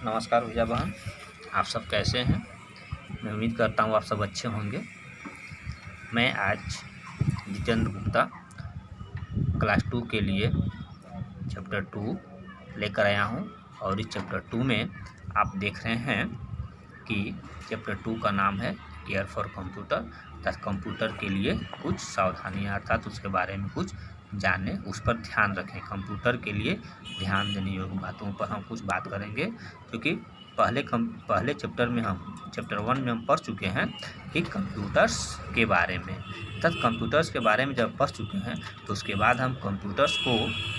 नमस्कार भैया बहन, आप सब कैसे हैं। मैं उम्मीद करता हूँ आप सब अच्छे होंगे। मैं आज जितेंद्र गुप्ता क्लास 2 के लिए चैप्टर 2 लेकर आया हूँ। और इस चैप्टर 2 में आप देख रहे हैं कि चैप्टर 2 का नाम है केयर फॉर कंप्यूटर, अर्थात कंप्यूटर के लिए कुछ सावधानियाँ, अर्थात उसके बारे में कुछ जाने, उस पर ध्यान रखें। कंप्यूटर के लिए ध्यान देने योग्य बातों पर हम कुछ बात करेंगे, क्योंकि पहले चैप्टर में हम चैप्टर 1 में हम पढ़ चुके हैं कि कंप्यूटर्स के बारे में। तब कंप्यूटर्स के बारे में जब पढ़ चुके हैं तो उसके बाद हम कंप्यूटर्स को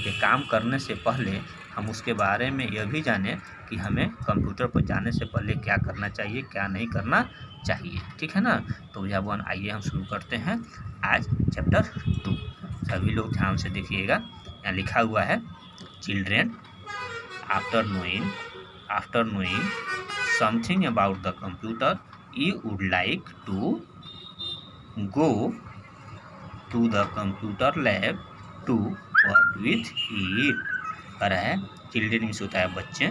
ये काम करने से पहले हम उसके बारे में यह भी जानें कि हमें कंप्यूटर पर जाने से पहले क्या करना चाहिए, क्या नहीं करना चाहिए। ठीक है ना। तो भैया बहन आइए हम शुरू करते हैं आज चैप्टर 2। सभी लोग ध्यान से देखिएगा। यहाँ लिखा हुआ है, children after knowing something about the computer you would like to go to the computer lab to work with it। कह रहा है चिल्ड्रेन मीन्स होता है बच्चे,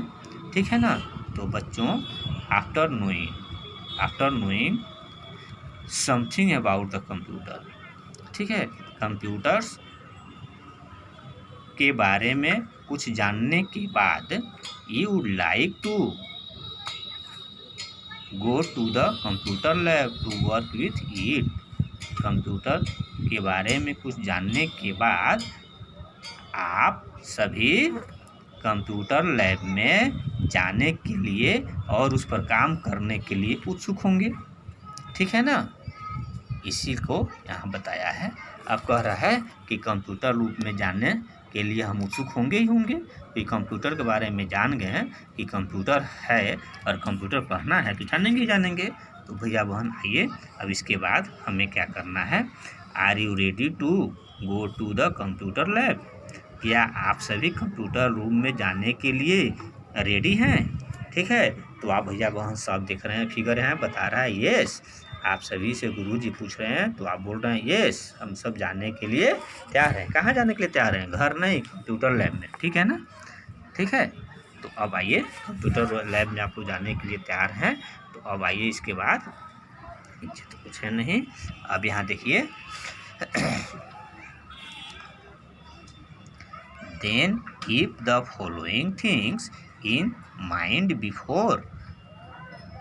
ठीक है ना। तो बच्चों after knowing something about the computer, ठीक है, कंप्यूटर्स के बारे में कुछ जानने के बाद you would like to go to the computer lab to work with it. Computer के बारे में कुछ जानने के बाद आप सभी कंप्यूटर लैब में जाने के लिए और उस पर काम करने के लिए उत्सुक होंगे, ठीक है ना। इसी को यहाँ बताया है। अब कह रहा है कि कंप्यूटर रूप में जाने के लिए हम उत्सुक होंगे ही होंगे। कि कंप्यूटर के बारे में जान गए हैं कि कंप्यूटर है और कंप्यूटर पढ़ना है तो जानेंगे। तो भैया बहन आइए, अब इसके बाद हमें क्या करना है। Are you ready to go to the computer lab. क्या आप सभी कंप्यूटर रूम में जाने के लिए रेडी हैं, ठीक है। तो आप भैया बहन सब देख रहे हैं, फिगर है बता रहा है येस। आप सभी से गुरुजी पूछ रहे हैं तो आप बोल रहे हैं येस, हम सब जाने के लिए तैयार हैं। कहाँ जाने के लिए तैयार हैं? घर नहीं, कंप्यूटर लैब में, ठीक है ना। ठीक है, तो अब आइए कंप्यूटर लैब में आप लोग जाने के लिए तैयार हैं। तो अब आइए इसके बाद, नीचे तो कुछ है नहीं। अब यहाँ देखिए then keep the following things in mind before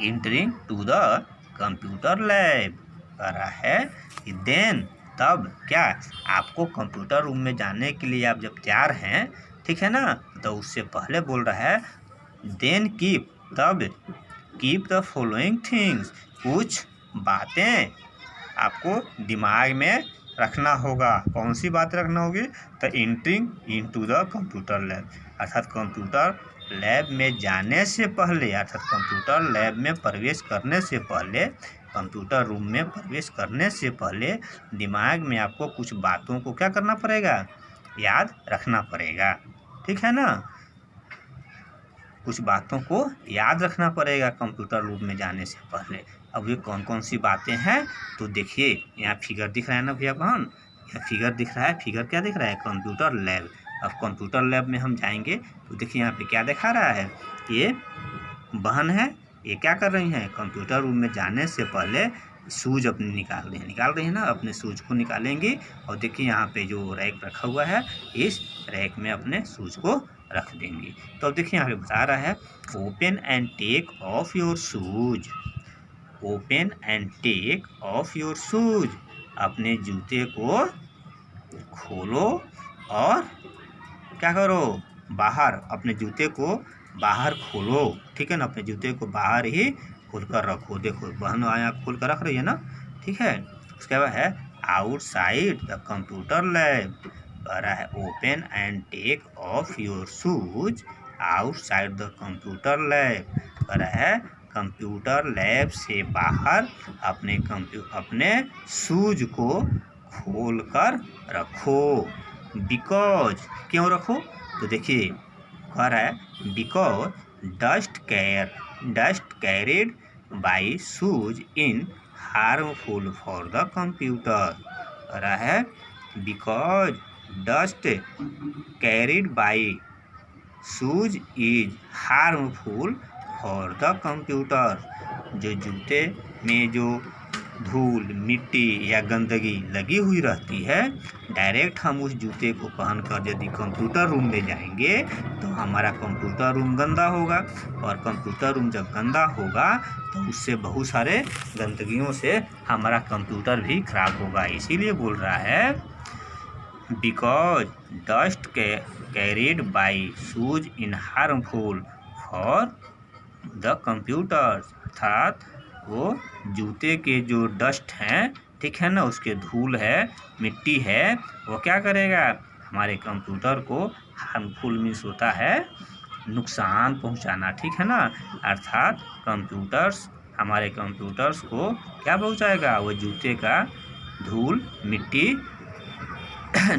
entering to the computer lab. कह रहा है कि देन तब क्या, आपको कंप्यूटर रूम में जाने के लिए आप जब तैयार हैं, ठीक है ना, तो उससे पहले बोल रहा है देन कीप, तब कीप द फॉलोइंग थिंग्स, कुछ बातें आपको दिमाग में रखना होगा। कौन सी बात रखना होगी? तो entering into the computer lab, अर्थात कंप्यूटर लैब में जाने से पहले, अर्थात कंप्यूटर लैब में प्रवेश करने से पहले, कंप्यूटर रूम में प्रवेश करने से पहले दिमाग में आपको कुछ बातों को क्या करना पड़ेगा? याद रखना पड़ेगा, ठीक है ना। कुछ बातों को याद रखना पड़ेगा कंप्यूटर रूम में जाने से पहले। अब ये कौन कौन सी बातें हैं? तो देखिए यहाँ फिगर दिख रहा है ना भैया बहन, यह फिगर दिख रहा है। फिगर क्या दिख रहा है? Computer lab. अब कंप्यूटर लैब में हम जाएंगे तो देखिए यहाँ पे क्या दिखा रहा है, ये बहन है, ये क्या कर रही हैं? कंप्यूटर रूम में जाने से पहले शूज अपने निकाल रही है ना, अपने शूज को निकालेंगी। और देखिए यहाँ पे जो रैक रखा हुआ है, इस रैक में अपने शूज को रख देंगी। तो अब देखिए यहाँ पे बता रहा है open and take off your shoes, open and take off your shoes, अपने जूते को खोलो और क्या करो? बाहर, अपने जूते को बाहर खोलो, ठीक है ना। अपने जूते को बाहर ही खोल कर रखो। देखो बहन आया खोल कर रख रही है ना, ठीक है। उसके बाद है आउटसाइड द कंप्यूटर लैब। कह रहा है open and take off your shoes outside the computer lab. कह रहा है कंप्यूटर लैब से बाहर अपने शूज को खोल कर रखो। बिकॉज, क्यों रखो? तो देखिए कह रहा है because dust carried by shoes in harmful for the computer. कह रहा है because dust carried by shoes is harmful for the computer. जो जूते में जो धूल, मिट्टी या गंदगी लगी हुई रहती है, डायरेक्ट हम उस जूते को पहनकर यदि कंप्यूटर रूम में जाएंगे तो हमारा कंप्यूटर रूम गंदा होगा, और कंप्यूटर रूम जब गंदा होगा तो उससे बहुत सारे गंदगियों से हमारा कंप्यूटर भी खराब होगा। इसीलिए बोल रहा है because dust carried by shoes in harmful for the computer. अर्थात वो जूते के जो डस्ट हैं, ठीक है ना, उसके धूल है, मिट्टी है, वो क्या करेगा, हमारे कंप्यूटर को हार्मफुल मीन्स होता है नुकसान पहुंचाना, ठीक है ना। अर्थात हमारे कंप्यूटर्स को क्या पहुंचाएगा, वो जूते का धूल, मिट्टी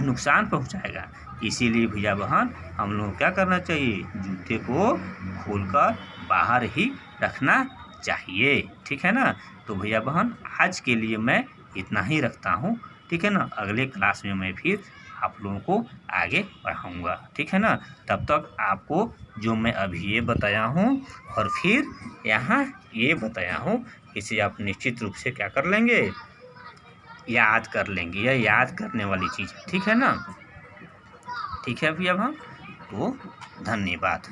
नुकसान पहुंचाएगा। इसीलिए भैया बहन हम लोग क्या करना चाहिए, जूते को खोलकर बाहर ही रखना चाहिए, ठीक है ना। तो भैया बहन आज के लिए मैं इतना ही रखता हूँ, ठीक है ना। अगले क्लास में मैं फिर आप लोगों को आगे पढ़ाऊँगा, ठीक है ना। तब तक आपको जो मैं अभी ये बताया हूँ और फिर यहाँ ये बताया हूँ, इसे आप निश्चित रूप से क्या कर लेंगे, याद कर लेंगे। यह याद करने वाली चीज़ है, ठीक है ना। ठीक है भैया बहन, तो धन्यवाद।